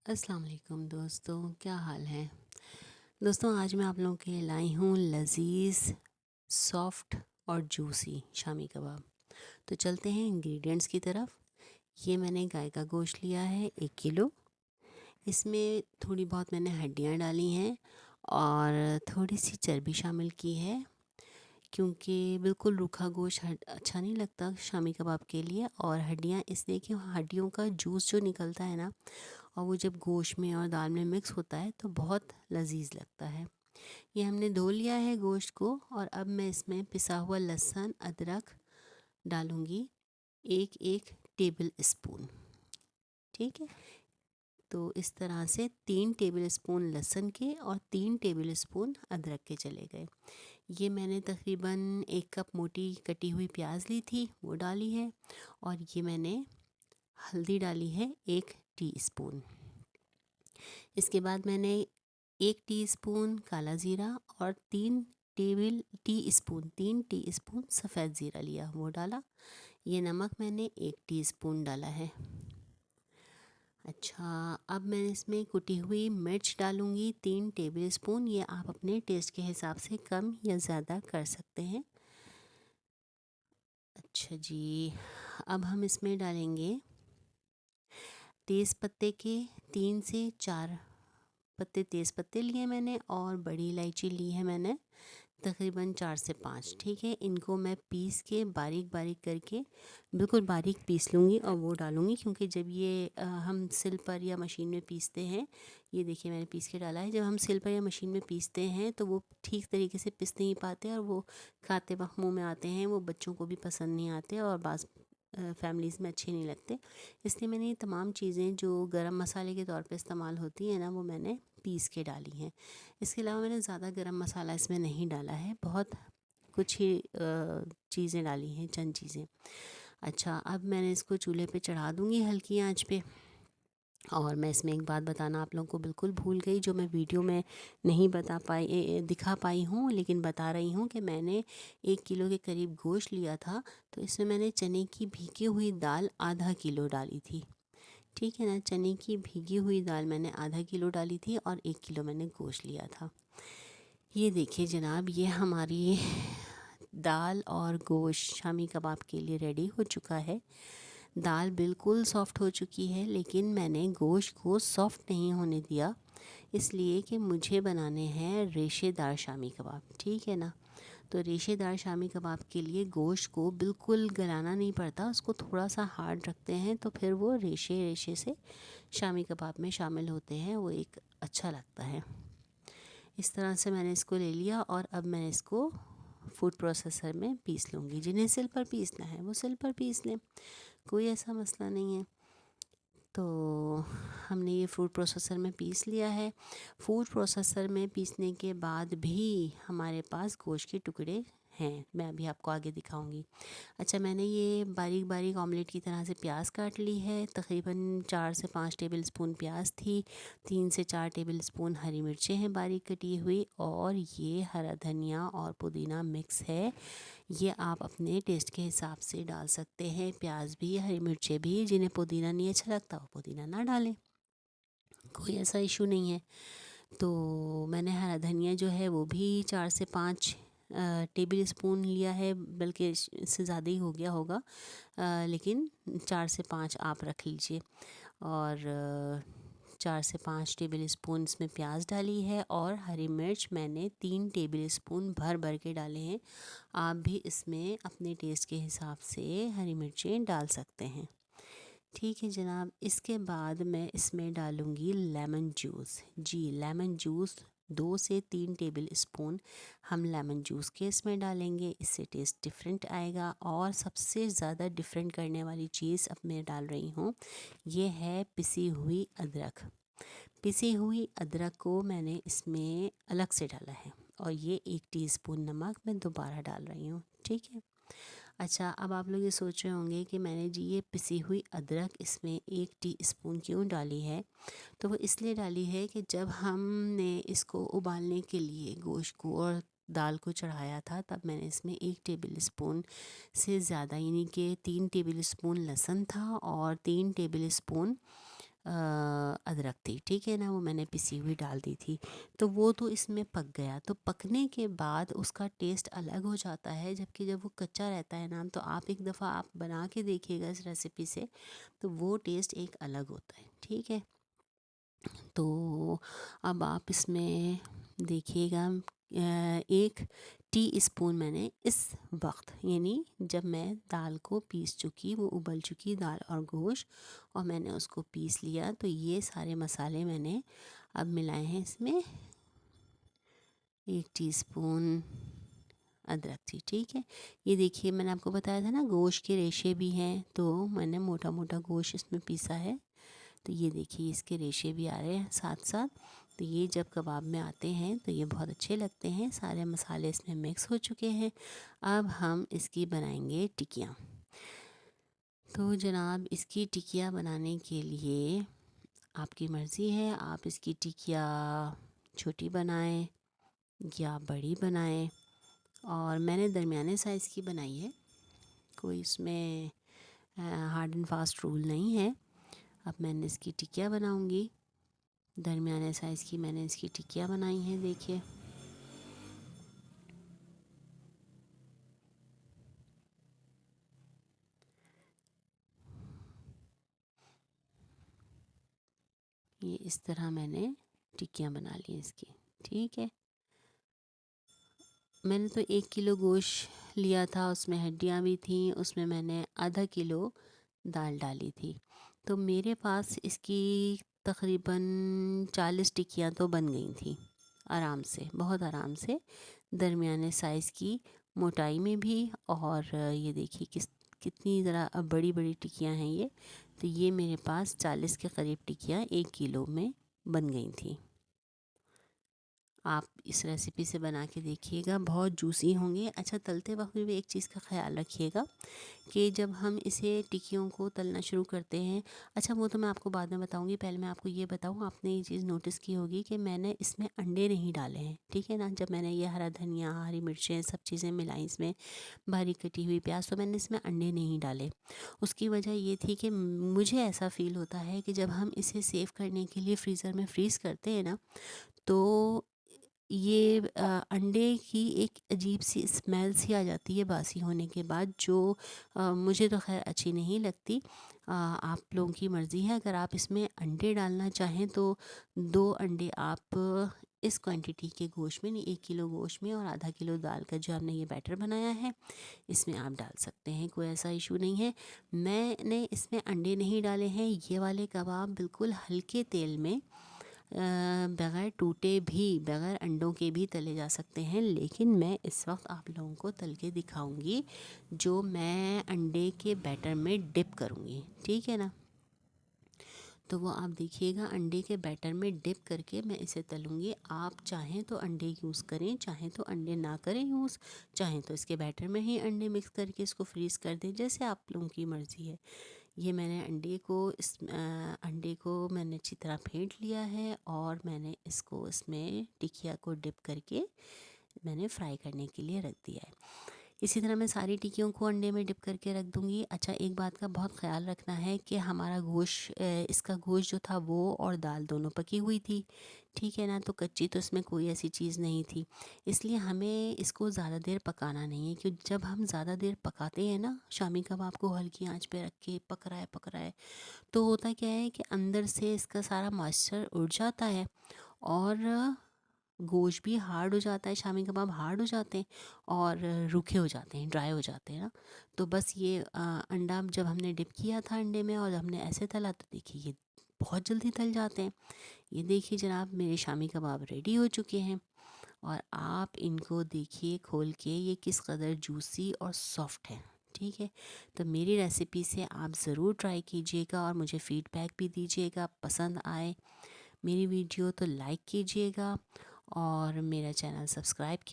अस्सलाम वालेकुम दोस्तों, क्या हाल है। दोस्तों आज मैं आप लोगों के लिए लाई हूँ लजीज सॉफ्ट और जूसी शामी कबाब। तो चलते हैं इंग्रेडिएंट्स की तरफ। ये मैंने गाय का गोश्त लिया है 1 किलो। इसमें थोड़ी बहुत मैंने हड्डियाँ डाली हैं और थोड़ी सी चर्बी शामिल की है, क्योंकि बिल्कुल रूखा गोश्त अच्छा नहीं लगता शामी कबाब के लिए। और हड्डियाँ इसलिए कि हड्डियों का जूस जो निकलता है ना, और वो जब गोश्त में और दाल में मिक्स होता है तो बहुत लजीज लगता है। ये हमने धो लिया है गोश्त को, और अब मैं इसमें पिसा हुआ लहसुन अदरक डालूँगी 1-1 टेबल स्पून। ठीक है, तो इस तरह से 3 टेबल स्पून लहसुन के और 3 टेबल स्पून अदरक के चले गए। ये मैंने तकरीबन 1 कप मोटी कटी हुई प्याज ली थी, वो डाली है। और ये मैंने हल्दी डाली है 1 टीस्पून। इसके बाद मैंने 1 टीस्पून काला ज़ीरा और 3 टीस्पून सफ़ेद ज़ीरा लिया, वो डाला। ये नमक मैंने 1 टीस्पून डाला है। अच्छा, अब मैं इसमें कुटी हुई मिर्च डालूँगी 3 टेबल स्पून। ये आप अपने टेस्ट के हिसाब से कम या ज़्यादा कर सकते हैं। अच्छा जी, अब हम इसमें डालेंगे तेज़ पत्ते के 3 से 4 पत्ते, तेज़ पत्ते लिए मैंने, और बड़ी इलायची ली है मैंने तकरीबन 4 से 5। ठीक है, इनको मैं पीस के बारीक बारीक करके बिल्कुल बारीक पीस लूँगी और वो डालूँगी, क्योंकि जब ये हम सिल पर या मशीन में पीसते हैं, ये देखिए मैंने पीस के डाला है। जब हम सिल पर या मशीन में पीसते हैं तो वो ठीक तरीके से पिस नहीं पाते, और वो खाते वक्त मुँह में आते हैं, वो बच्चों को भी पसंद नहीं आते और बाज़ फैमिलीज़ में अच्छे नहीं लगते। इसलिए मैंने ये तमाम चीज़ें जो गरम मसाले के तौर पे इस्तेमाल होती हैं ना, वो मैंने पीस के डाली हैं। इसके अलावा मैंने ज़्यादा गरम मसाला इसमें नहीं डाला है, बहुत कुछ ही चीज़ें डाली हैं, चंद चीज़ें। अच्छा, अब मैंने इसको चूल्हे पे चढ़ा दूँगी हल्की आंच पे। और मैं इसमें एक बात बताना आप लोगों को बिल्कुल भूल गई, जो मैं वीडियो में नहीं बता पाई, दिखा पाई हूँ, लेकिन बता रही हूँ कि मैंने 1 किलो के करीब गोश्त लिया था, तो इसमें मैंने चने की भीगी हुई दाल आधा किलो डाली थी। ठीक है ना, चने की भीगी हुई दाल मैंने आधा किलो डाली थी और 1 किलो मैंने गोश्त लिया था। ये देखिए जनाब, ये हमारी दाल और गोश्त शामी कबाब के लिए रेडी हो चुका है। दाल बिल्कुल सॉफ़्ट हो चुकी है, लेकिन मैंने गोश्त को सॉफ़्ट नहीं होने दिया, इसलिए कि मुझे बनाने हैं रेशेदार शामी कबाब। ठीक है ना, तो रेशेदार शामी कबाब के लिए गोश्त को बिल्कुल गलाना नहीं पड़ता, उसको थोड़ा सा हार्ड रखते हैं तो फिर वो रेशे रेशे से शामी कबाब में शामिल होते हैं, वो एक अच्छा लगता है। इस तरह से मैंने इसको ले लिया और अब मैं इसको फूड प्रोसेसर में पीस लूँगी। जिन्हें सिल पर पीसना है वो सिल पर पीस लें, कोई ऐसा मसला नहीं है। तो हमने ये फूड प्रोसेसर में पीस लिया है। फूड प्रोसेसर में पीसने के बाद भी हमारे पास गोश्त के टुकड़े हैं, मैं अभी आपको आगे दिखाऊंगी। अच्छा, मैंने ये बारीक बारीक ऑमलेट की तरह से प्याज काट ली है। तकरीबन 4 से 5 टेबल स्पून प्याज थी, 3 से 4 टेबल स्पून हरी मिर्चें हैं बारीक कटी हुई, और ये हरा धनिया और पुदीना मिक्स है। ये आप अपने टेस्ट के हिसाब से डाल सकते हैं, प्याज भी हरी मिर्चें भी। जिन्हें पुदीना नहीं अच्छा लगता वो पुदीना ना डालें, कोई ऐसा इशू नहीं है। तो मैंने हरा धनिया जो है वो भी 4 से 5 टेबल स्पून लिया है, बल्कि इससे ज़्यादा ही हो गया होगा, लेकिन 4 से 5 आप रख लीजिए। और 4 से 5 टेबल स्पून इसमें प्याज डाली है, और हरी मिर्च मैंने 3 टेबल स्पून भर भर के डाले हैं। आप भी इसमें अपने टेस्ट के हिसाब से हरी मिर्चें डाल सकते हैं। ठीक है जनाब, इसके बाद मैं इसमें डालूँगी लेमन जूस। जी, लेमन जूस 2 से 3 टेबल स्पून हम लेमन जूस के इसमें डालेंगे, इससे टेस्ट डिफरेंट आएगा। और सबसे ज़्यादा डिफरेंट करने वाली चीज़ अब मैं डाल रही हूँ, ये है पिसी हुई अदरक। पिसी हुई अदरक को मैंने इसमें अलग से डाला है, और ये 1 टीस्पून नमक मैं दोबारा डाल रही हूँ। ठीक है। अच्छा, अब आप लोग ये सोच रहे होंगे कि मैंने जी ये पिसी हुई अदरक इसमें 1 टीस्पून क्यों डाली है। तो वो इसलिए डाली है कि जब हमने इसको उबालने के लिए गोश्त को और दाल को चढ़ाया था, तब मैंने इसमें 1 टेबल स्पून से ज़्यादा, यानी कि 3 टेबल स्पून लहसुन था और 3 टेबल स्पून अदरक थी, ठीक है ना, वो मैंने पिसी हुई डाल दी थी। तो वो तो इसमें पक गया। तो पकने के बाद उसका टेस्ट अलग हो जाता है, जबकि जब वो कच्चा रहता है ना, तो आप एक दफ़ा आप बना के देखिएगा इस रेसिपी से, तो वो टेस्ट एक अलग होता है, ठीक है। तो अब आप इसमें देखिएगा 1 टीस्पून मैंने इस वक्त, यानी जब मैं दाल को पीस चुकी, वो उबल चुकी दाल और गोश्त, और मैंने उसको पीस लिया, तो ये सारे मसाले मैंने अब मिलाए हैं इसमें। 1 टीस्पून अदरक थी, ठीक है। ये देखिए मैंने आपको बताया था ना गोश्त के रेशे भी हैं, तो मैंने मोटा मोटा गोश्त इसमें पीसा है। तो ये देखिए इसके रेशे भी आ रहे हैं साथ साथ। तो ये जब कबाब में आते हैं तो ये बहुत अच्छे लगते हैं। सारे मसाले इसमें मिक्स हो चुके हैं। अब हम इसकी बनाएंगे टिक्कियाँ। तो जनाब इसकी टिक्कियाँ बनाने के लिए आपकी मर्ज़ी है, आप इसकी टिक्कियाँ छोटी बनाएं या बड़ी बनाएं, और मैंने दरमियाने साइज़ की बनाई है। कोई इसमें हार्ड एंड फास्ट रूल नहीं है। अब मैंने इसकी टिक्कियाँ बनाऊंगी। दरमियाने साइज़ की मैंने इसकी टिक्कियाँ बनाई हैं, देखिए। ये इस तरह मैंने टिक्कियाँ बना ली इसकी, ठीक है। मैंने तो 1 किलो गोश्त लिया था, उसमें हड्डियाँ भी थीं, उसमें मैंने आधा किलो दाल डाली थी। तो मेरे पास इसकी तकरीबन 40 टिक्कियाँ तो बन गई थी आराम से, बहुत आराम से, दरमियाने साइज़ की मोटाई में भी। और ये देखिए कितनी ज़रा अब बड़ी बड़ी टिक्कियाँ हैं ये। तो ये मेरे पास 40 के करीब टिक्कियाँ 1 किलो में बन गई थी। आप इस रेसिपी से बना के देखिएगा, बहुत जूसी होंगे। अच्छा, तलते वक्त भी एक चीज़ का ख्याल रखिएगा कि जब हम इसे टिक्कियों को तलना शुरू करते हैं, अच्छा वो तो मैं आपको बाद में बताऊंगी, पहले मैं आपको ये बताऊं, आपने ये चीज़ नोटिस की होगी कि मैंने इसमें अंडे नहीं डाले हैं, ठीक है ना। जब मैंने ये हरा धनिया, हरी मिर्चें, सब चीज़ें मिलाई इसमें, बारीक कटी हुई प्याज, तो मैंने इसमें अंडे नहीं डाले। उसकी वजह ये थी कि मुझे ऐसा फ़ील होता है कि जब हम इसे सेव करने के लिए फ्रीज़र में फ्रीज़ करते हैं ना, तो ये अंडे की एक अजीब सी स्मेल सी आ जाती है बासी होने के बाद, जो मुझे तो खैर अच्छी नहीं लगती। आप लोगों की मर्ज़ी है, अगर आप इसमें अंडे डालना चाहें तो 2 अंडे आप इस क्वांटिटी के गोश्त में, नहीं 1 किलो गोश्त में और आधा किलो दाल का जो हमने ये बैटर बनाया है, इसमें आप डाल सकते हैं, कोई ऐसा इशू नहीं है। मैंने इसमें अंडे नहीं डाले हैं। ये वाले कबाब बिल्कुल हल्के तेल में बग़ैर टूटे भी, बग़ैर अंडों के भी तले जा सकते हैं, लेकिन मैं इस वक्त आप लोगों को तल के दिखाऊंगी जो मैं अंडे के बैटर में डिप करूंगी, ठीक है ना। तो वो आप देखिएगा, अंडे के बैटर में डिप करके मैं इसे तलूँगी। आप चाहें तो अंडे यूज़ करें, चाहें तो अंडे ना करें यूज़, चाहें तो इसके बैटर में ही अंडे मिक्स करके इसको फ्रीज़ कर दें, जैसे आप लोगों की मर्ज़ी है। ये मैंने अंडे को मैंने अच्छी तरह फेंट लिया है, और मैंने इसको इसमें टिकिया को डिप करके मैंने फ्राई करने के लिए रख दिया है। इसी तरह मैं सारी टिक्कियों को अंडे में डिप करके रख दूँगी। अच्छा, एक बात का बहुत ख़्याल रखना है कि हमारा इसका गोश्त जो था वो और दाल दोनों पकी हुई थी, ठीक है ना। तो कच्ची तो इसमें कोई ऐसी चीज़ नहीं थी, इसलिए हमें इसको ज़्यादा देर पकाना नहीं है। क्योंकि जब हम ज़्यादा देर पकाते हैं ना, शामी कबाब को हल्की आंच पे रख के पक रहा है, तो होता क्या है कि अंदर से इसका सारा मॉइस्चर उड़ जाता है, और गोश्त भी हार्ड हो जाता है, शामी कबाब हार्ड हो जाते हैं और रूखे हो जाते हैं, ड्राई हो जाते हैं ना। तो बस ये अंडा जब हमने डिप किया था अंडे में और हमने ऐसे तला, तो देखिए ये बहुत जल्दी तल जाते हैं। ये देखिए जनाब, मेरे शामी कबाब रेडी हो चुके हैं, और आप इनको देखिए खोल के, ये किस कदर जूसी और सॉफ्ट है, ठीक है। तो मेरी रेसिपी से आप ज़रूर ट्राई कीजिएगा और मुझे फ़ीडबैक भी दीजिएगा। पसंद आए मेरी वीडियो तो लाइक कीजिएगा, और मेरा चैनल सब्सक्राइब